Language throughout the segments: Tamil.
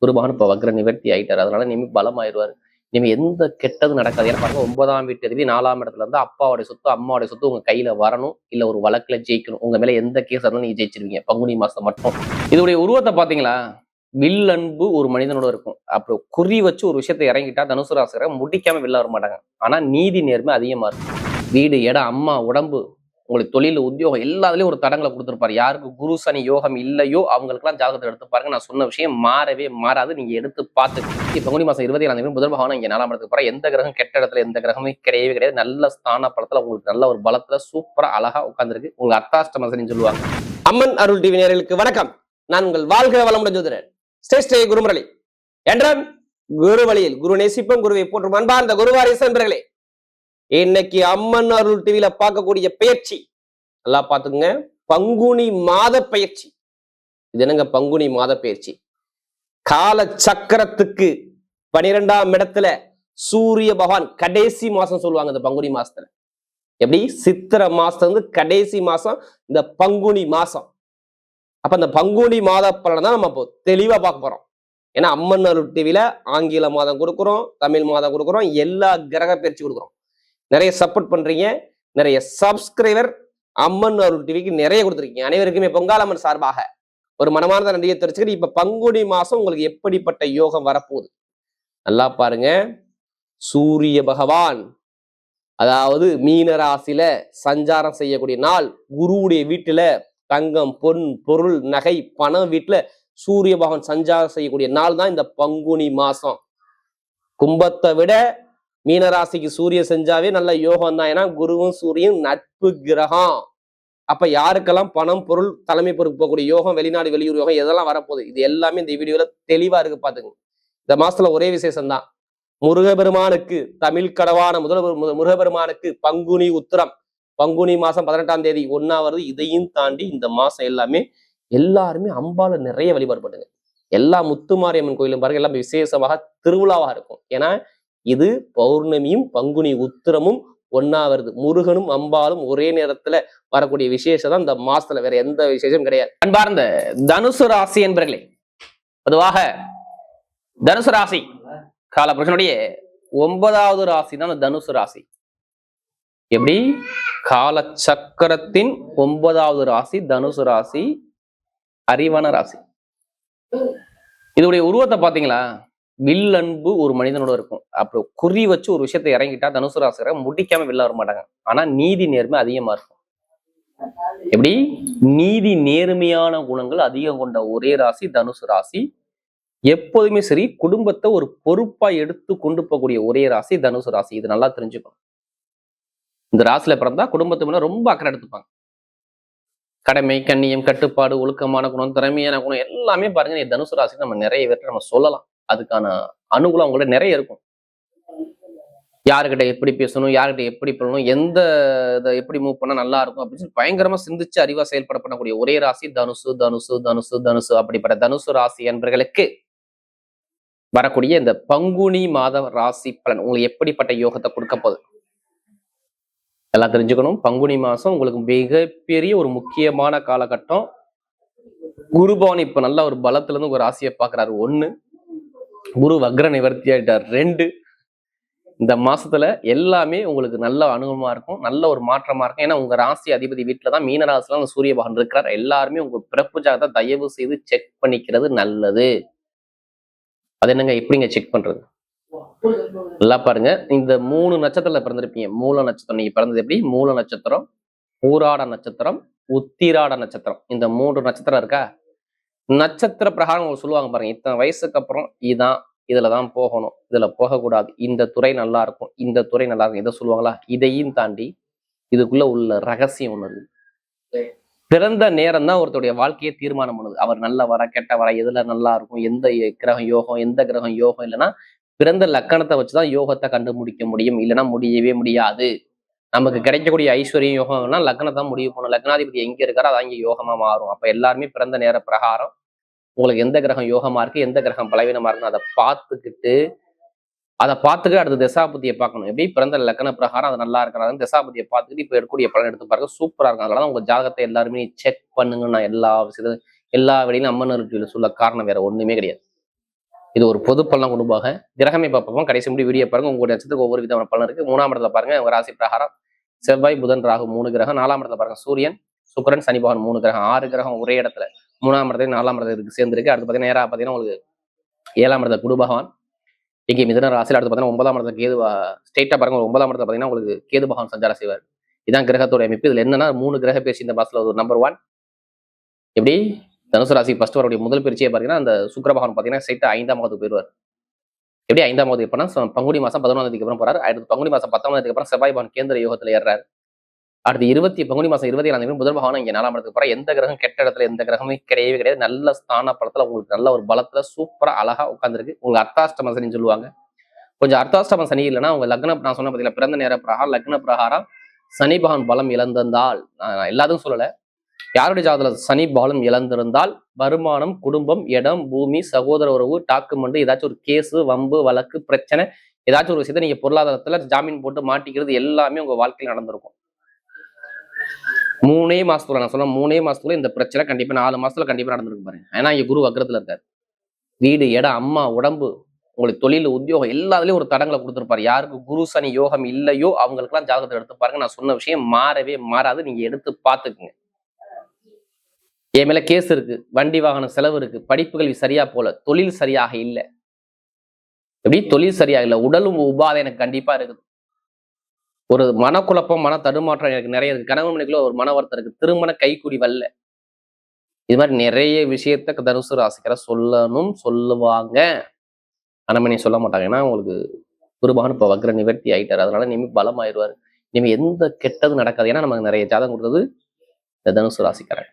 குரு பகவான் இப்ப வக்ர நிவர்த்தி ஆயிட்டாரு. அதனால இனிமே பலமாயிருவாரு. இனிமே எந்த கெட்டதும் நடக்காது. ஏன்னா பாருங்க 9ஆம் வீட்டு அதிபதி 4ஆம் இடத்துல இருந்து அப்பாவுடைய சொத்து அம்மாவுடைய சொத்து உங்க கையில வரணும், இல்ல ஒரு வழக்குல ஜெயிக்கணும். உங்க மேல எந்த கேஸ் இருந்தாலும் நீங்க ஜெயிச்சிருவீங்க பங்குனி மாசம் மட்டும். இதோடைய உருவத்தை பாத்தீங்களா? வில் அன்பு ஒரு மனிதனோட இருக்கும். அப்புறம் குறி வச்சு ஒரு விஷயத்தை இறங்கிட்டா தனுசு ராசிக்கார முடிக்காம வெளில வர மாட்டாங்க. ஆனா நீதி நேர்மை அதிகமா இருக்கும். வீடு, இடம், அம்மா, உடம்பு, உங்களுக்கு தொழில், உத்தியோகம் எல்லாத்துலயும் ஒரு தடங்களை கொடுத்துருப்பாரு. யாருக்கு குரு சனி யோகம் இல்லையோ அவங்களுக்குலாம் ஜாதகத்தை எடுத்து பாருங்க. நான் சொன்ன விஷயம் மாறவே மாறாது. நீங்க எடுத்து பார்த்து பங்குனி மாசம் 27ஆம் தேதி புதன் பகவான் இங்க 4ஆம் இடத்துக்கு போற எந்த கிரகம் கெட்ட இடத்துல எந்த கிரகமே கிடையவே கிடையாது. நல்ல ஸ்தான பலத்துல உங்களுக்கு நல்ல ஒரு பலத்துல சூப்பரா அழகா உட்கார்ந்துருக்கு. உங்களுக்கு அர்த்தாஷ்டம சனின்னு சொல்லுவாங்க. அம்மன் அருள் டிவி நேயர்களுக்கு வணக்கம். நான் உங்கள் வாழ்க்கை வளமுடன் ஜோதிடர் ஸ்ரீ குருமுரளி என்றான். குரு வழியில் குரு நேசிப்பம், குருவை போற்றும் அன்பார்ந்த குருவாரிசு நண்பர்களே, இன்னைக்கு அம்மன் அருள் டிவியில பார்க்கக்கூடிய பயிற்சி நல்லா பாத்துங்க. பங்குனி மாத பயிற்சி. இது என்னங்க பங்குனி மாத பயிற்சி? கால சக்கரத்துக்கு 12ஆம் இடத்துல சூரிய பகவான் கடைசி மாசம் சொல்லுவாங்க. இந்த பங்குனி மாசத்துல எப்படி சித்திரை மாசம் வந்து கடைசி மாசம் இந்த பங்குனி மாசம். அப்ப இந்த பங்குனி மாத பலனை தான் நம்ம இப்போ தெளிவா பார்க்க போறோம். ஏன்னா அம்மன் அருள் டிவியில ஆங்கில மாதம் கொடுக்குறோம், தமிழ் மாதம் கொடுக்குறோம், எல்லா கிரக பயிற்சி கொடுக்குறோம். நிறைய சப்போர்ட் பண்றீங்க, நிறைய சப்ஸ்கிரைபர் அம்மன் அருள் டிவிக்கு நிறைய கொடுத்துருக்கீங்க. அனைவருக்குமே பொங்காலம்மன் சார்பாக ஒரு மனமார்ந்த நன்றியை தெரிவிச்சுக்கிட்டு இப்ப பங்குனி மாசம் உங்களுக்கு எப்படிப்பட்ட யோகம் வரப்போகுது நல்லா பாருங்க. சூரிய பகவான் அதாவது மீன ராசியில சஞ்சாரம் செய்யக்கூடிய நாள். குருவுடைய வீட்டுல தங்கம், பொன், பொருள், நகை, பணம் வீட்டுல சூரிய பகவான் சஞ்சாரம் செய்யக்கூடிய நாள் தான் இந்த பங்குனி மாசம். கும்பத்தை விட மீனராசிக்கு சூரிய செஞ்சாவே நல்ல யோகம் தான். ஏன்னா குருவும் சூரியன் நட்பு கிரகம். அப்ப யாருக்கெல்லாம் பணம், பொருள், தலைமை பொறுப்பு போகக்கூடிய யோகம், வெளிநாடு வெளியூர் யோகம் எதெல்லாம் வரப்போகுது இது எல்லாமே இந்த வீடியோல தெளிவா இருக்கு பாத்துங்க. இந்த மாசத்துல ஒரே விசேஷம் தான். முருகபெருமானுக்கு தமிழ் கடவான முருகபெருமானுக்கு பங்குனி உத்திரம் பங்குனி மாசம் 18ஆம் தேதி 1 வருது. இதையும் தாண்டி இந்த மாசம் எல்லாருமே அம்பால நிறைய வழிபாடு பண்ணுங்க. எல்லா முத்துமாரியம்மன் கோயிலும் பாருங்க எல்லாம் விசேஷமாக திருவிழாவாக இருக்கும். ஏன்னா இது பௌர்ணமியும் பங்குனி உத்திரமும் 1 வருது. முருகனும் அம்பாலும் ஒரே நேரத்துல வரக்கூடிய விசேஷம் தான் இந்த மாசத்துல. வேற எந்த விசேஷம் கிடையாது. அன்பார்ந்த தனுசு ராசி என்பர்களே, பொதுவாக தனுசு ராசி காலபுருஷனுடைய 9வது ராசி தான் தனுசு ராசி. எப்படி கால சக்கரத்தின் 9வது ராசி தனுசு ராசி, அறிவான ராசி. இதோடைய உருவத்தை பாத்தீங்களா? வில் அன்பு ஒரு மனிதனோட இருக்கும். அப்புறம் குறி வச்சு ஒரு விஷயத்தை இறங்கிட்டா தனுசு ராசிக்கார முடிக்காம வெளில வர மாட்டாங்க. ஆனா நீதி நேர்மை அதிகமா இருக்கும். எப்படி நீதி நேர்மையான குணங்கள் அதிகம் கொண்ட ஒரே ராசி தனுசு ராசி. எப்போதுமே சரி குடும்பத்தை ஒரு பொறுப்பா எடுத்து கொண்டு போகக்கூடிய ஒரே ராசி தனுசு ராசி. இது நல்லா தெரிஞ்சுக்கணும். இந்த ராசியில பிறந்தா குடும்பத்து மேல ரொம்ப அக்கறை எடுத்துப்பாங்க. கடமை, கண்ணியம், கட்டுப்பாடு, ஒழுக்கமான குணம், திறமையான குணம் எல்லாமே பாருங்க தனுசு ராசிக்கு நம்ம நிறைய பேர்ட்ட நம்ம சொல்லலாம். அதுக்கான அனுகூலம் அவங்கள்ட்ட நிறைய இருக்கும். யாருக்கிட்ட எப்படி பேசணும், யாருக்கிட்ட எப்படி பண்ணணும், எந்த இதை எப்படி மூவ் பண்ணா நல்லா இருக்கும் அப்படின்னு சொல்லி பயங்கரமா சிந்திச்சு அறிவா செயல்பட பண்ணக்கூடிய ஒரே ராசி தனுசு தனுசு தனுசு தனுசு. அப்படிப்பட்ட தனுசு ராசி என்பர்களுக்கு வரக்கூடிய இந்த பங்குனி மாத ராசி பலன் உங்களுக்கு எப்படிப்பட்ட யோகத்தை கொடுக்க போகுது எல்லாம் தெரிஞ்சுக்கணும். பங்குனி மாசம் உங்களுக்கு மிகப்பெரிய ஒரு முக்கியமான காலகட்டம். குருபவன் இப்ப நல்ல ஒரு பலத்துல இருந்து ஒரு ராசியை பாக்குறாரு. 1, குரு வக்ர நிவர்த்தி ஆயிட்டார். 2, இந்த மாசத்துல எல்லாமே உங்களுக்கு நல்ல அனுபவமா இருக்கும், நல்ல ஒரு மாற்றமா இருக்கும். ஏன்னா உங்க ராசி அதிபதி வீட்டுலதான் மீன ராசில சூரிய பகவான் இருக்கிறார். எல்லாருமே உங்க பிறப்பு ஜாதகத்தை தயவு செய்து செக் பண்ணிக்கிறது நல்லது. அது என்னங்க எப்படிங்க செக் பண்றது? நல்லா பாருங்க. இந்த 3 நட்சத்திரத்துல பிறந்திருப்பீங்க. மூல நட்சத்திரம் நீங்க பிறந்தது எப்படி? மூல நட்சத்திரம், பூராட நட்சத்திரம், உத்திராட நட்சத்திரம். இந்த 3 நட்சத்திரம் இருக்கா? நட்சத்திர பிரகாரம் அவங்க சொல்லுவாங்க பாருங்க, இத்தனை வயசுக்கு அப்புறம் இதான், இதுலதான் போகணும், இதுல போகக்கூடாது, இந்த துறை நல்லா இருக்கும், இந்த துறை நல்லா இருக்கும், இதை சொல்லுவாங்களா? இதையும் தாண்டி இதுக்குள்ள உள்ள ரகசியம் ஒண்ணு இருக்கு. பிறந்த நேரம் தான் ஒருத்தருடைய வாழ்க்கையை தீர்மானம் பண்ணுது. அவர் நல்ல வர கெட்ட வர எதுல நல்லா இருக்கும், எந்த கிரகம் யோகம், எந்த கிரகம் யோகம் இல்லைன்னா பிறந்த லக்கணத்தை வச்சுதான் யோகத்தை கண்டுபிடிக்க முடியும். இல்லைன்னா முடியவே முடியாது. நமக்கு கிடைக்கக்கூடிய ஐஸ்வர்யம் யோகம்னா லக்னத்தான் முடிவு பண்ணணும். லக்னாதிபதி எங்க இருக்காரோ அது அங்கே யோகமா மாறும். அப்ப எல்லாருமே பிறந்த நேர பிரகாரம் உங்களுக்கு எந்த கிரகம் யோகமா இருக்கு, எந்த கிரகம் பலவீனமா இருக்குன்னு அதை பார்த்துக்கிட்டு அடுத்த திசாபதியை பார்க்கணும். எப்படி பிறந்த லக்ன பிரகாரம் அது நல்லா இருக்கிறாங்க திசாபதியை பார்த்துக்கிட்டு இப்ப எடுக்கக்கூடிய பலன் எடுத்து பாருங்க, சூப்பரா இருக்கும். அதனால உங்க ஜாதகத்தை எல்லாருமே செக் பண்ணுங்க. நான் எல்லா விஷயத்தையும் எல்லா வழியிலும் அம்மன் சொல்ல காரணம் வேற ஒண்ணுமே கிடையாது. இது ஒரு பொது பலன் குடும்பாக கிரகமே பார்ப்போம். கடைசி முடி வீடியோ பாருங்க. உங்களுடைய நட்சத்திரத்துக்கு ஒவ்வொரு விதமான பலன் இருக்கு. 3ஆம் இடத்துல பாருங்க உங்க ராசி பிரகாரம் செவ்வாய், புதன், ராகு 3 கிரகம். 4ஆம் இடத்துல பாருங்க சூரியன், சுக்கிரன், சனி பகவான் 3 கிரகம். 6 கிரகம் ஒரே இடத்துல 3ஆம் இடத்துல 4ஆம் இடத்துக்கு சேர்ந்திருக்கு. அடுத்து பாத்தீங்கன்னா நேரா பாத்தீங்கன்னா உங்களுக்கு 7ஆம் இடத்துல குரு பகவான் இங்கே மிதுன ராசியில். அடுத்து பாத்தீங்கன்னா 9ஆம் இடத்துல கேது ஸ்ட்ரெயிட்டா பாருங்க. 9ஆம் இடத்துல பாத்தீங்கன்னா உங்களுக்கு கேது பகவான் சஞ்சாரம் செய்வார். இதான் கிரகத்தோட அமைப்பு. இதுல என்னன்னா 3 கிரக பேசி இந்த மாசத்துல ஒரு நம்பர் 1 எப்படி தனுசு ராசி ஃபர்ஸ்ட் வரக்கூடிய முதல் பயிற்சியை பாத்தீங்கன்னா அந்த சுக்கிர பகவான் பாத்தீங்கன்னா ஸ்ட்ரெயிட்டா 5ஆம் வகுப்பு போயிருவார். எப்படி 5ஆம் வகுப்பு எப்படின்னா பங்குனி மாசம் 11ஆம் தேதிக்கு அப்புறம் போறாரு. அடுத்து பங்குனி மாசம் 10ஆம் தேதிக்கு அப்புறம் செவ்வாய் பகவான் கேந்திர யோகத்துல ஏறாரு. அடுத்து பங்குனி மாசம் 27ஆம் தேதி புதன் பகவான் இங்க 4ஆம் இடத்துக்கு போற. எந்த கிரகம் கெட்ட இடத்துல எந்த கிரகமே கிடையவே கிடையாது. நல்ல ஸ்தான பலத்துல உங்களுக்கு நல்ல ஒரு பலத்துல சூப்பரா அழகா உட்காந்துருக்கு. உங்களுக்கு அர்த்தாஷ்டம சனின்னு சொல்லுவாங்க. கொஞ்சம் அர்த்தாஷ்டம சனி இல்லைன்னா உங்க லக்ன நான் சொன்ன பார்த்தீங்கன்னா பிறந்த நேர பிரகாரம் லக்ன பிரகாரம் சனி பகவான் பலம் இழந்திருந்தால், எல்லாத்துக்கும் சொல்லல, யாருடைய ஜாதகத்துல சனி பலம் இழந்திருந்தால் வருமானம், குடும்பம், இடம், பூமி, சகோதர உறவு, டாக்குமெண்ட், ஏதாச்சும் ஒரு கேஸ், வம்பு, வழக்கு, பிரச்சனை, ஏதாச்சும் ஒரு விஷயத்தை நீங்க பொருளாதாரத்துல ஜாமீன் போட்டு மாட்டிக்கிறது எல்லாமே உங்க வாழ்க்கையில் நடந்திருக்கும். 3 மாசத்துல நான் சொல்ல 3 மாசத்துல இந்த பிரச்சனை கண்டிப்பா 4 மாசத்துல கண்டிப்பா நடந்திருக்கு பாருங்க. ஏன்னா இங்க குரு வக்ரத்துல இருக்காரு. வீடு, இடம், அம்மா, உடம்பு, உங்களுக்கு தொழில், உத்தியோகம் எல்லாத்துலயும் ஒரு தடங்களை கொடுத்துருப்பாரு. யாருக்கு குரு சனி யோகம் இல்லையோ அவங்களுக்கு எல்லாம் ஜாதகத்தை எடுத்து பாருங்க. நான் சொன்ன விஷயம் மாறவே மாறாது. நீங்க எடுத்து பார்த்துக்குங்க. என் மேல கேஸ் இருக்கு, வண்டி வாகன செலவு இருக்கு, படிப்புகள் சரியா போல, தொழில் சரியாக இல்லை, எப்படி தொழில் சரியா இல்லை, உடலும் உபாதை எனக்கு கண்டிப்பா இருக்குது, ஒரு மனக்குழப்பம், மன தடுமாற்றம் எனக்கு நிறைய இருக்கு, கணவன் மனைக்குள்ள ஒரு மன வருத்தம் இருக்கு, திருமண கைக்குடி வரல, இது மாதிரி நிறைய விஷயத்த தனுசு ராசிக்கிற சொல்லுவாங்க. ஆனா சொல்ல மாட்டாங்க. ஏன்னா உங்களுக்கு குருபகவான் இப்ப வக்ர நிவர்த்தி ஆயிட்டாரு. அதனால இனிமே பலமாயிருவாரு. இனிமே எந்த கெட்டது நடக்காது. ஏன்னா நமக்கு நிறைய ஜாதகம் கொடுத்தது இந்த தனுசு ராசிக்காரன்.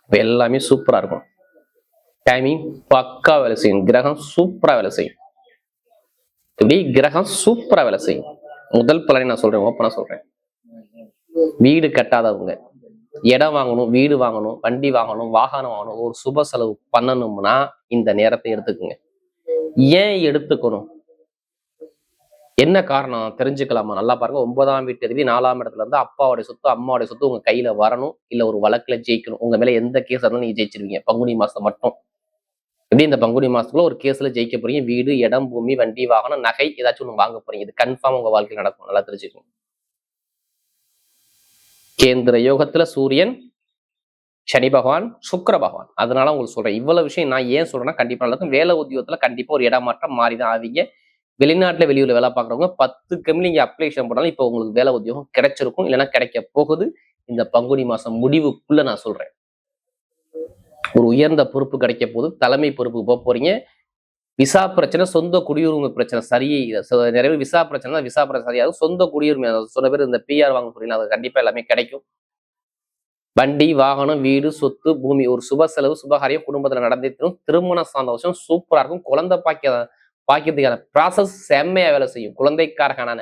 இப்ப எல்லாமே சூப்பரா இருக்கும். டைமிங் பக்கா வேலை செய்யும். கிரகம் சூப்பரா வேலை செய்யும். இப்படி கிரகம் சூப்பரா வேலை செய்யும். முதல் பலனை நான் சொல்றேன், ஓப்பனா சொல்றேன். வீடு கட்டாதவங்க, இடம் வாங்கணும், வீடு வாங்கணும், வண்டி வாங்கணும், வாகனம் வாங்கணும், ஒரு சுப செலவு பண்ணணும்னா இந்த நேரத்தை எடுத்துக்குங்க. ஏன் எடுத்துக்கணும், என்ன காரணம் தெரிஞ்சுக்கலாமா? நல்லா பாருங்க. 9ஆம் வீட்டு அதிபதி 4ஆம் இடத்துல இருந்து அப்பாவுடைய சொத்து, அம்மாவுடைய சொத்து உங்க கையில வரணும், இல்ல ஒரு வழக்குல ஜெயிக்கணும். உங்க மேல எந்த கேஸ் இருந்தாலும் நீங்க ஜெயிச்சிருவீங்க பங்குனி மாசம் மட்டும். எப்படி இந்த பங்குனி மாசத்துக்குள்ள ஒரு கேஸ்ல ஜெயிக்க போறீங்க. வீடு, இடம், பூமி, வண்டி, வாகனம், நகை ஏதாச்சும் ஒண்ணு வாங்க போறீங்க. இது கன்ஃபார்ம் உங்க வாழ்க்கையில் நடக்கும். நல்லா தெரிஞ்சுக்கணும். கேந்திர யோகத்துல சூரியன், சனி பகவான், சுக்கிர பகவான். அதனால உங்களுக்கு சொல்றேன். இவ்வளவு விஷயம் நான் ஏன் சொல்றேன்னா கண்டிப்பா நடக்கும். வேலை உத்தியோகத்துல கண்டிப்பா ஒரு இடமாற்றம் மாறிதான் ஆவீங்க. வெளிநாட்டுல வெளியூர்ல வேலை பார்க்குறவங்க 10 கம்பெனி நீங்க அப்ளிகேஷன் போட்டாலும் இப்போ உங்களுக்கு வேலை உத்தியோகம் கிடைச்சிருக்கும், இல்லைன்னா கிடைக்க போகுது. இந்த பங்குனி மாசம் முடிவுக்குள்ள நான் சொல்றேன். ஒரு உயர்ந்த பொறுப்பு கிடைக்க போது, தலைமை பொறுப்புக்கு போக போறீங்க. விசா பிரச்சனை, சொந்த குடியுரிமை பிரச்சனை நிறைய விசா பிரச்சனை விசா பிரச்சனை சரியாகும். சொந்த குடியுரிமை சொன்ன பேர் இந்த பிஆர் வாங்க போறீங்க, அது கண்டிப்பா எல்லாமே கிடைக்கும். வண்டி, வாகனம், வீடு, சொத்து, பூமி, ஒரு சுப செலவு, சுபகாரியம் குடும்பத்துல நடந்தே தரும். திருமண சார்ந்த விஷயம் சூப்பரா இருக்கும். குழந்தை பாக்கியத்துக்கான ப்ராசஸ் செம்மையா வேலை செய்யும். குழந்தைக்காரகான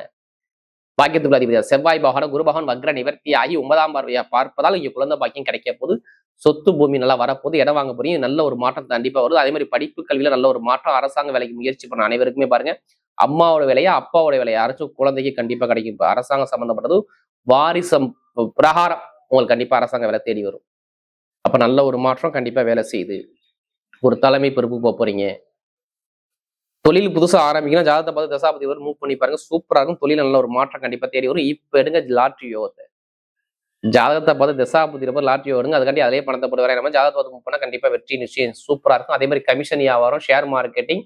பாக்கியத்துக்கு அதிபதியா செவ்வாய் பகவான், குரு பகவான் வக்ர நிவர்த்தி ஆகி 9ஆம் பார்வையா பார்ப்பதால் இங்க குழந்தை பாக்கியம் கிடைக்க போது. சொத்து பூமி நல்லா வரப்போது. இடம் வாங்க போறீங்க. நல்ல ஒரு மாற்றம் கண்டிப்பா வருது. அதே மாதிரி படிப்பு கல்வியில நல்ல ஒரு மாற்றம். அரசாங்க வேலைக்கு முயற்சி பண்ண அனைவருக்குமே பாருங்க, அம்மாவோட வேலையா அப்பாவோட வேலையா யாராச்சும் குழந்தைக்கு கண்டிப்பா கிடைக்கும். இப்ப அரசாங்கம் சம்பந்தப்பட்டது வாரிசம் பிரகாரம் உங்களுக்கு கண்டிப்பா அரசாங்க வேலை தேடி வரும். அப்ப நல்ல ஒரு மாற்றம் கண்டிப்பா வேலை செய்யுது. ஒரு தலைமை பொறுப்பு போக போறீங்க. தொழில் புதுசா ஆரம்பிக்கணும். ஜாதகத்தை பார்த்து தசாபதி வரும் மூவ் பண்ணி பாருங்க, சூப்பரா இருக்கும். தொழில் நல்ல ஒரு மாற்றம் கண்டிப்பா தேடி வரும். இப்ப எடுங்க லாட்ரி யோகத்தை. ஜாதகத்தை பார்த்து தசாபதி லாட்ரி வருங்க, அதுக்காண்டி அதே பணத்தை போட்டு வர நம்ம ஜாதகத்தை மூவ் பண்ணா கண்டிப்பா வெற்றி நிச்சயம் சூப்பரா இருக்கும். அதே மாதிரி கமிஷன் வியாபாரம், ஷேர் மார்க்கெட்டிங்,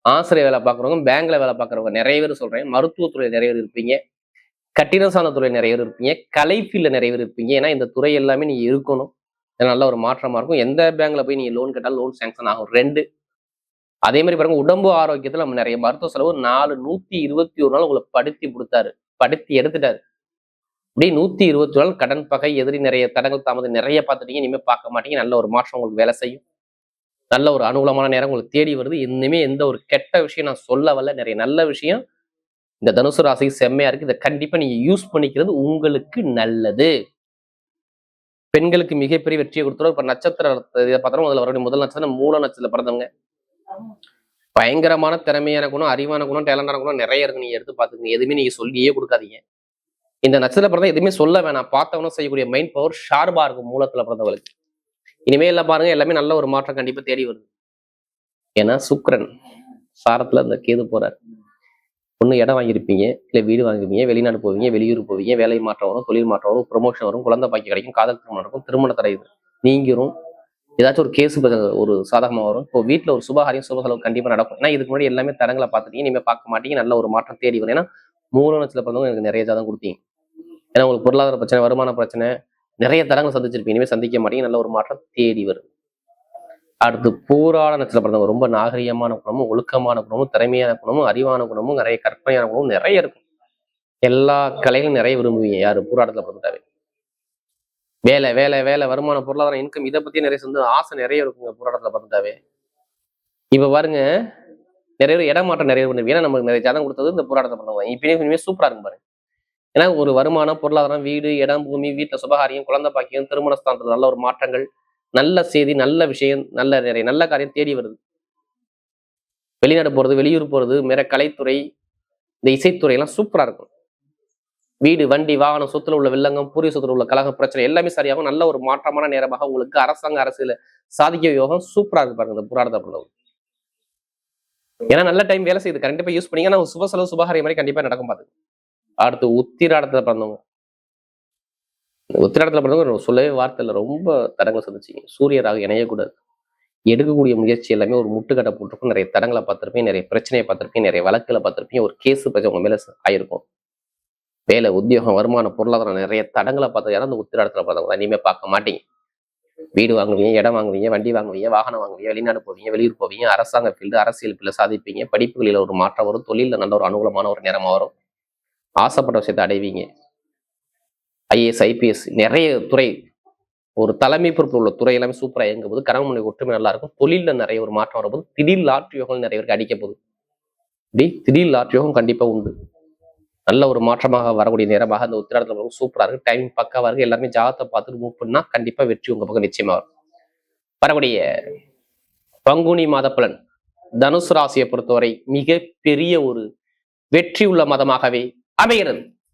ஆசிரியர் வேலை பார்க்குறவங்க, பேங்க்ல வேலை பார்க்குறவங்க நிறைய பேர் சொல்றேன். மருத்துவத்துறை நிறைய பேர் இருப்பீங்க. கட்டிட சார்ந்த துறை நிறைய பேர் இருப்பீங்க. கலை ஃபீல்ட்ல நிறைய பேர் இருப்பீங்க. ஏன்னா இந்த துறை எல்லாமே நீங்க இருக்கணும். நல்ல ஒரு மாற்றமா இருக்கும். எந்த பேங்க்ல போய் நீங்க லோன் கேட்டாலும் லோன் சாங்ஷன் ஆகும். 2 அதே மாதிரி பாருங்க, உடம்பு ஆரோக்கியத்துல நம்ம நிறைய மருத்துவ செலவு 121 நாள் உங்களை படுத்தி எடுத்துட்டாரு. இப்படி 121 நாள் கடன், பகை, எதிரி, நிறைய தடங்கள், தாமதம் நிறைய பார்த்துட்டீங்க. இனிமே பார்க்க மாட்டீங்க. நல்ல ஒரு மாற்றம் உங்களுக்கு வேலை செய்யும். நல்ல ஒரு அனுகூலமான நேரம் உங்களுக்கு தேடி வருது. இனிமே எந்த ஒரு கெட்ட விஷயம் நான் சொல்ல வரல. நிறைய நல்ல விஷயம் இந்த தனுசு ராசிக்கு செம்மையா இருக்கு. இதை கண்டிப்பா நீங்க யூஸ் பண்ணிக்கிறது உங்களுக்கு நல்லது. பெண்களுக்கு மிகப்பெரிய வெற்றியை கொடுத்துரும். இப்ப நட்சத்திர இதை பார்த்தோம். முதல்ல வரக்கூடிய முதல் நட்சத்திரம் மூல நட்சத்திரத்துல பிறந்தவங்க. பயங்கரமான திறமையான குணம், அறிவான குணம், டேலண்டான குணம் நிறைய இருக்கு. நீங்க எடுத்து பாத்துக்கங்க. எதுவுமே நீங்க சொல்லியே கொடுக்காதீங்க. இந்த நட்சத்திர பிறந்த எதுவுமே சொல்ல வேணாம். பார்த்தவனும் செய்யக்கூடிய மைண்ட் பவர் ஷார்பா இருக்கும் மூலத்துல பிறந்தவங்களுக்கு. இனிமே எல்லாம் பாருங்க, எல்லாமே நல்ல ஒரு மாற்றம் கண்டிப்பா தேடி வருது. ஏன்னா சுக்கிரன் சாரத்துல அந்த கேது போறார். ஒண்ணு இடம் வாங்கியிருப்பீங்க, இல்ல வீடு வாங்குவீங்க, வெளிநாடு போவீங்க, வெளியூர் போவீங்க, வேலை மாற்றம் வரும், தொழில் மாற்றம் வரும், ப்ரொமோஷன் வரும், குழந்தை பாக்கி கிடைக்கும், காதல் திருமணம் இருக்கும், திருமண தடை நீங்கிரும், ஏதாச்சும் ஒரு கேஸ் ஒரு சாதகமா வரும். இப்போ வீட்டுல ஒரு சுபகாரியம் சுப செலவு கண்டிப்பா நடக்கும். ஏன்னா இதுக்கு முன்னாடி எல்லாமே தடங்களை பார்த்துட்டீங்க, இனிமே பார்க்க மாட்டீங்க, நல்ல ஒரு மாற்றம் தேடி வரும். ஏன்னா மூல நட்சத்திரத்துல பிறந்தவங்க எனக்கு நிறைய ஜாதகம் கொடுத்தீங்க. ஏன்னா உங்களுக்கு பொருளாதார பிரச்சனை, வருமான பிரச்சனை, நிறைய தடங்களை சந்திச்சிருப்பீங்க, இனிமே சந்திக்க மாட்டீங்க, நல்ல ஒரு மாற்றம் தேடி வரும். அடுத்து பூராட நட்சத்திரம் பிறந்தவங்க ரொம்ப நாகரிகமான குணமும், ஒழுக்கமான குணமும், திறமையான குணமும், அறிவான குணமும், நிறைய கற்பனையான குணமும் நிறைய இருக்கும். எல்லா கலைகளும் நிறைய விரும்புவீங்க யாரு பூராடத்துல பிறந்துட்டாவே. வேலை வேலை வேலை, வருமானம், பொருளாதாரம், இன்கம், இதை பத்தி நிறைய சொந்த ஆசை நிறைய இருக்குங்க பூராடத்துல பிறந்துட்டாவே. இப்ப பாருங்க, நிறைய பேர் இடமாற்றம் நிறைய பண்ணுவீங்க. ஏன்னா நமக்கு நிறைய ஜாதகம் கொடுத்தது இந்த பூராடத்தை பிறந்தவங்க. இப்பயே சூப்பரா இருக்கும் பாருங்க. ஏன்னா ஒரு வருமானம், பொருளாதாரம், வீடு, இடம், பூமி, வீட்டுல சுபகாரியம், குழந்தை பாக்கியம், திருமணஸ்தானத்துல நல்ல ஒரு மாற்றங்கள், நல்ல செய்தி, நல்ல விஷயம், நிறைய நல்ல காரியம் தேடி வருது. வெளிநாடு போறது, வெளியூர் போறது, மேற கலைத்துறை, இந்த இசைத்துறை எல்லாம் சூப்பரா இருக்கும். வீடு, வண்டி, வாகனம், சொத்துல உள்ள வில்லங்கம், பூர்வீக சொத்துல உள்ள கலக பிரச்சனை எல்லாமே சரியாகும். நல்ல ஒரு மாற்றமான நேரமாக உங்களுக்கு அரசாங்க அரசியல சாதிக்க யோகம் சூப்பரா இருக்கு பாருங்க இந்த புராணத்தை பிறந்தவங்க. ஏன்னா நல்ல டைம் வேலை செய்யுது, கண்டிப்பா யூஸ் பண்ணீங்க. ஆனா சுப செலவு சுபகாரியம் மாதிரி கண்டிப்பா நடக்கும் பாத்துக்கு. அடுத்து உத்திராடத்துல பிறந்தவங்க. உத்திராடத்துல பிறந்தவங்க சொல்லவே வார்த்தை இல்லை, ரொம்ப தடங்களை சந்திச்சிங்க. சூரியராக இணையக்கூடாது. எடுக்கக்கூடிய முயற்சி எல்லாமே ஒரு முட்டுக்கட்டை போட்டிருக்கும். நிறைய தடங்களை பார்த்திருப்பீங்க, நிறைய பிரச்சனையை பார்த்திருப்பீங்க, நிறைய வழக்குகளை பார்த்திருப்பீங்க, ஒரு கேஸ் பிரச்சனை உங்க மேல ஆயிருக்கும். வேலை, உத்தியோகம், வருமானம், பொருளாதாரம், நிறைய தடங்களை பார்த்து யாரும் அந்த உத்திராடத்துல பார்த்தவங்க இனிமே பார்க்க மாட்டீங்க. வீடு வாங்குவீங்க, இடம் வாங்குவீங்க, வண்டி வாங்குவீங்க, வாகனம் வாங்குவீங்க, வெளிநாடு போவீங்க, வெளியூர் போவீங்க, அரசாங்க ஃபீல்டு, அரசியல் ஃபீல்டு சாதிப்பீங்க, படிப்புகளில் ஒரு மாற்றம் வரும், தொழிலில் நல்ல ஒரு அனுகூலமான ஒரு நேரமா வரும், ஆசைப்பட்ட விஷயத்தை அடைவீங்க. ஐஏஎஸ், ஐபிஎஸ், நிறைய துறை, ஒரு தலைமை பொறுப்பு உள்ள துறை எல்லாமே சூப்பரா இயங்கும் போது, கணவன் ஒற்றுமை நல்லா இருக்கும். தொழில நிறைய ஒரு மாற்றம் வரும்போது, திடீர் லாட்ரி யோகம் நிறைய பேருக்கு அடிக்க போகுது. இப்படி திடீர் லாட்ரி யோகம் கண்டிப்பா உண்டு. நல்ல ஒரு மாற்றமாக வரக்கூடிய நேரமாக அந்த உத்திராடத்துல சூப்பரா இருக்கு. டைம் பக்காவா இருக்கு. எல்லாருமே ஜாதகத்தை பார்த்துட்டு மூவ் பண்ணா கண்டிப்பா வெற்றி உங்க பக்கம் நிச்சயமா வரும். வரக்கூடிய பங்குனி மாத பலன் தனுசு ராசியை பொறுத்தவரை மிக பெரிய ஒரு வெற்றி உள்ள மாதமாகவே அமைகிறது.